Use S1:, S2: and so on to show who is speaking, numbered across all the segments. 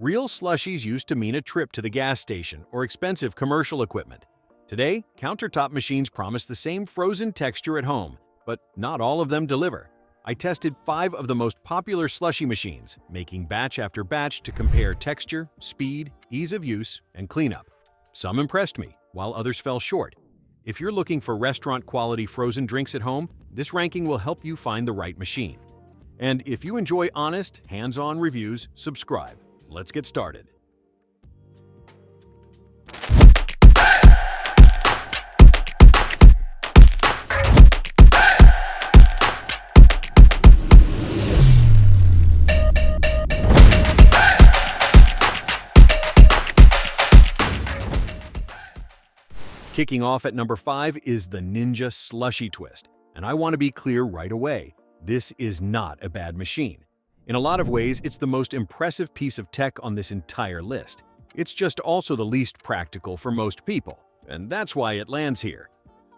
S1: Real slushies used to mean a trip to the gas station or expensive commercial equipment. Today, countertop machines promise the same frozen texture at home, but not all of them deliver. I tested 5 of the most popular slushie machines, making batch after batch to compare texture, speed, ease of use, and cleanup. Some impressed me, while others fell short. If you're looking for restaurant-quality frozen drinks at home, this ranking will help you find the right machine. And if you enjoy honest, hands-on reviews, subscribe. Let's get started. Kicking off at number 5 is the Ninja SLUSHi Twist. And I want to be clear right away, this is not a bad machine. In a lot of ways, it's the most impressive piece of tech on this entire list. It's just also the least practical for most people, and that's why it lands here.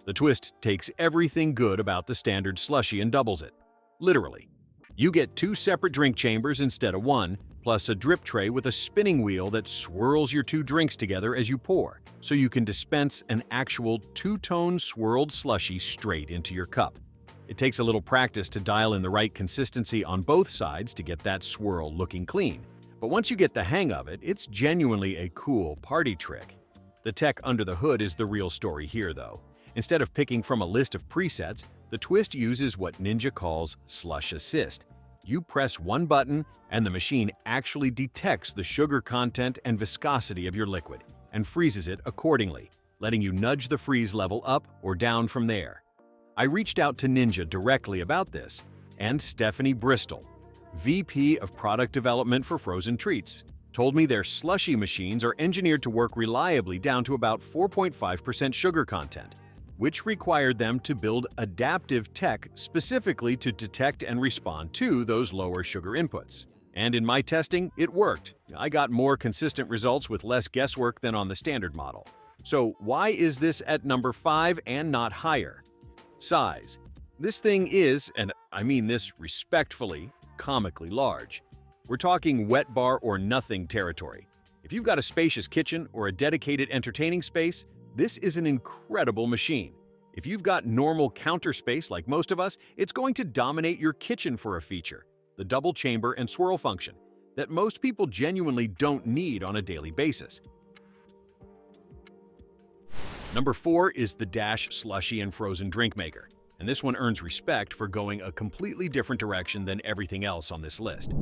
S1: The Twist takes everything good about the standard slushie and doubles it. Literally. You get 2 separate drink chambers instead of 1, plus a drip tray with a spinning wheel that swirls your 2 drinks together as you pour, so you can dispense an actual 2-tone swirled slushie straight into your cup. It takes a little practice to dial in the right consistency on both sides to get that swirl looking clean. But once you get the hang of it, it's genuinely a cool party trick. The tech under the hood is the real story here, though. Instead of picking from a list of presets, the Twist uses what Ninja calls Slush Assist. You press one button, and the machine actually detects the sugar content and viscosity of your liquid and freezes it accordingly, letting you nudge the freeze level up or down from there. I reached out to Ninja directly about this, and Stephanie Bristol, VP of Product Development for Frozen Treats, told me their slushie machines are engineered to work reliably down to about 4.5% sugar content, which required them to build adaptive tech specifically to detect and respond to those lower sugar inputs. And in my testing, it worked. I got more consistent results with less guesswork than on the standard model. So why is this at number 5 and not higher? Size. This thing is, and I mean this respectfully, comically large. We're talking wet bar or nothing territory. If you've got a spacious kitchen or a dedicated entertaining space, this is an incredible machine. If you've got normal counter space like most of us, it's going to dominate your kitchen for a feature, the double chamber and swirl function, that most people genuinely don't need on a daily basis. Number 4 is the Dash Slushie and Frozen Drink Maker, and this one earns respect for going a completely different direction than everything else on this list.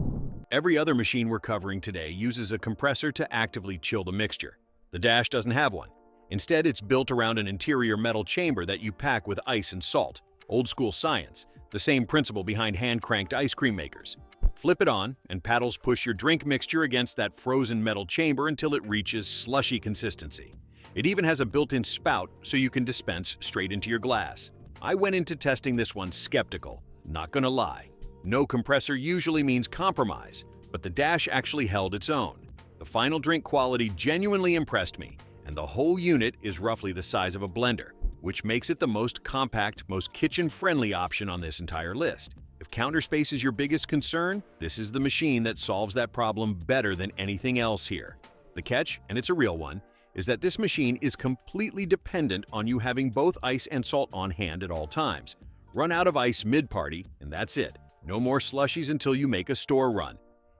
S1: Every other machine we're covering today uses a compressor to actively chill the mixture. The Dash doesn't have one. Instead, it's built around an interior metal chamber that you pack with ice and salt. Old school science, the same principle behind hand-cranked ice cream makers. Flip it on, and paddles push your drink mixture against that frozen metal chamber until it reaches slushy consistency. It even has a built-in spout so you can dispense straight into your glass. I went into testing this one skeptical, not gonna lie. No compressor usually means compromise, but the Dash actually held its own. The final drink quality genuinely impressed me, and the whole unit is roughly the size of a blender, which makes it the most compact, most kitchen-friendly option on this entire list. If counter space is your biggest concern, this is the machine that solves that problem better than anything else here. The catch, and it's a real one, is that this machine is completely dependent on you having both ice and salt on hand at all times. Run out of ice mid-party, and that's it. No more slushies until you make a store run.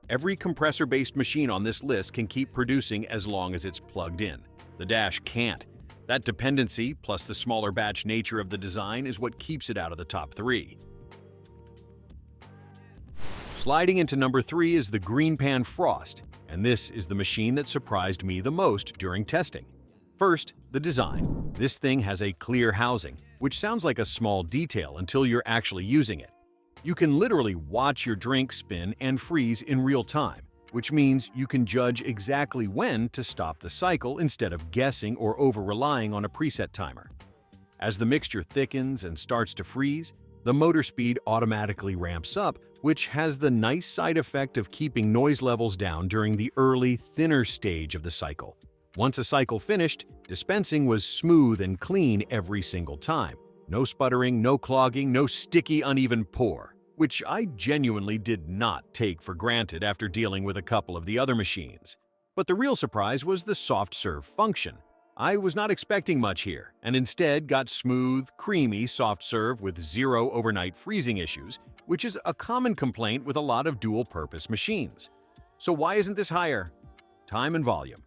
S1: Every compressor-based machine on this list can keep producing as long as it's plugged in. The Dash can't. That dependency, plus the smaller batch nature of the design, is what keeps it out of the top 3. Sliding into number 3 is the GreenPan Frost, and this is the machine that surprised me the most during testing. First, the design. This thing has a clear housing, which sounds like a small detail until you're actually using it. You can literally watch your drink spin and freeze in real time, which means you can judge exactly when to stop the cycle instead of guessing or over-relying on a preset timer. As the mixture thickens and starts to freeze, the motor speed automatically ramps up, which has the nice side effect of keeping noise levels down during the early, thinner stage of the cycle. Once a cycle finished, dispensing was smooth and clean every single time. No sputtering, no clogging, no sticky, uneven pour, which I genuinely did not take for granted after dealing with a couple of the other machines. But the real surprise was the soft serve function. I was not expecting much here, and instead got smooth, creamy soft serve with zero overnight freezing issues, which is a common complaint with a lot of dual-purpose machines. So why isn't this higher? Time and volume.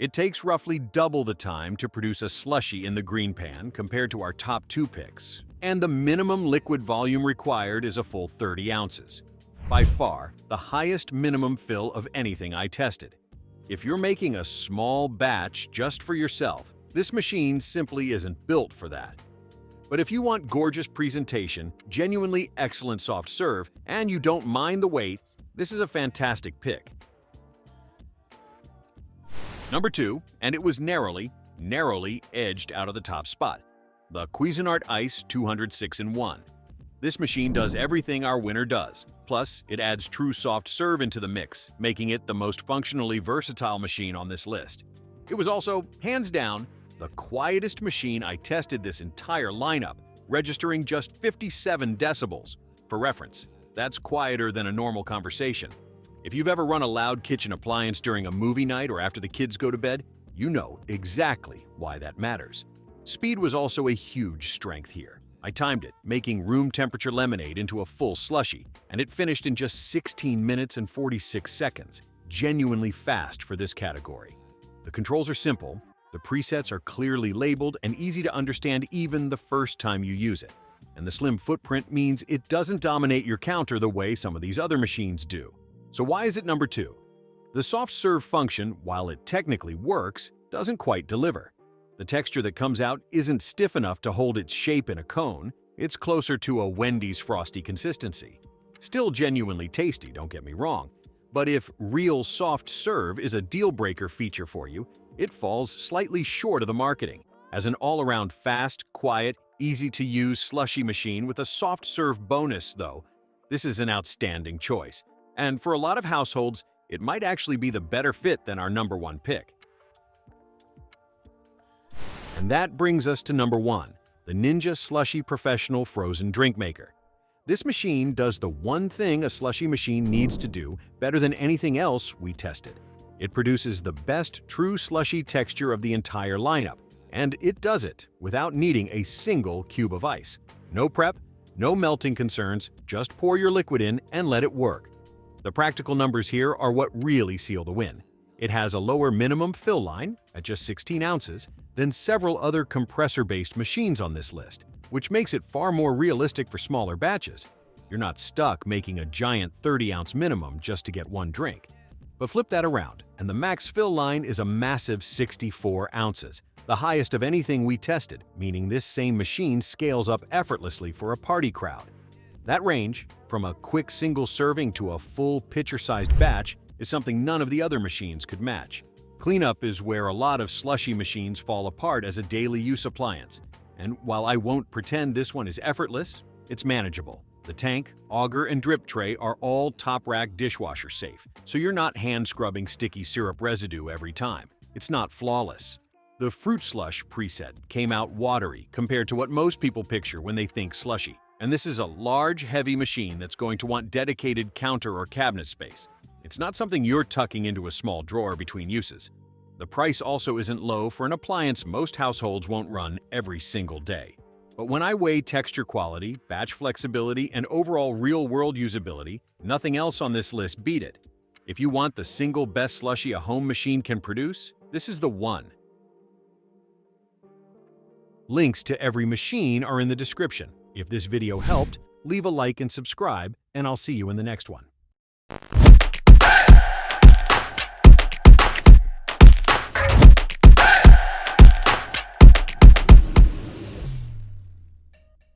S1: It takes roughly double the time to produce a SLUSHi in the GreenPan compared to our top two picks, and the minimum liquid volume required is a full 30 ounces. By far, the highest minimum fill of anything I tested. If you're making a small batch just for yourself, this machine simply isn't built for that. But if you want gorgeous presentation, genuinely excellent soft serve, and you don't mind the wait, this is a fantastic pick. Number 2, and it was narrowly edged out of the top spot, the Cuisinart Ice 206-in-1. This machine does everything our winner does, plus it adds true soft serve into the mix, making it the most functionally versatile machine on this list. It was also, hands down, the quietest machine I tested this entire lineup, registering just 57 decibels. For reference, that's quieter than a normal conversation. If you've ever run a loud kitchen appliance during a movie night or after the kids go to bed, you know exactly why that matters. Speed was also a huge strength here. I timed it, making room temperature lemonade into a full SLUSHi, and it finished in just 16 minutes and 46 seconds, genuinely fast for this category. The controls are simple, the presets are clearly labeled and easy to understand even the first time you use it. And the slim footprint means it doesn't dominate your counter the way some of these other machines do. So why is it number 2? The soft serve function, while it technically works, doesn't quite deliver. The texture that comes out isn't stiff enough to hold its shape in a cone, it's closer to a Wendy's frosty consistency. Still genuinely tasty, don't get me wrong, but if real soft serve is a deal-breaker feature for you, it falls slightly short of the marketing. As an all-around fast, quiet, easy-to-use SLUSHi machine with a soft serve bonus, though, this is an outstanding choice. And for a lot of households, it might actually be the better fit than our number 1 pick. And that brings us to number 1, the Ninja SLUSHi Professional Frozen Drink Maker. This machine does the one thing a SLUSHi machine needs to do better than anything else we tested. It produces the best true SLUSHi texture of the entire lineup, and it does it without needing a single cube of ice. No prep, no melting concerns, just pour your liquid in and let it work. The practical numbers here are what really seal the win. It has a lower minimum fill line, at just 16 ounces, than several other compressor-based machines on this list, which makes it far more realistic for smaller batches. You're not stuck making a giant 30-ounce minimum just to get one drink. But flip that around, and the max fill line is a massive 64 ounces, the highest of anything we tested, meaning this same machine scales up effortlessly for a party crowd. That range, from a quick single serving to a full pitcher-sized batch, is something none of the other machines could match. Cleanup is where a lot of SLUSHi machines fall apart as a daily use appliance, and while I won't pretend this one is effortless, it's manageable. The tank, auger, and drip tray are all top-rack dishwasher safe, so you're not hand-scrubbing sticky syrup residue every time. It's not flawless. The Fruit Slush preset came out watery compared to what most people picture when they think SLUSHi. And this is a large, heavy machine that's going to want dedicated counter or cabinet space. It's not something you're tucking into a small drawer between uses. The price also isn't low for an appliance most households won't run every single day. But when I weigh texture quality, batch flexibility, and overall real-world usability, nothing else on this list beat it. If you want the single best SLUSHi a home machine can produce, this is the one. Links to every machine are in the description. If this video helped, leave a like and subscribe, and I'll see you in the next one.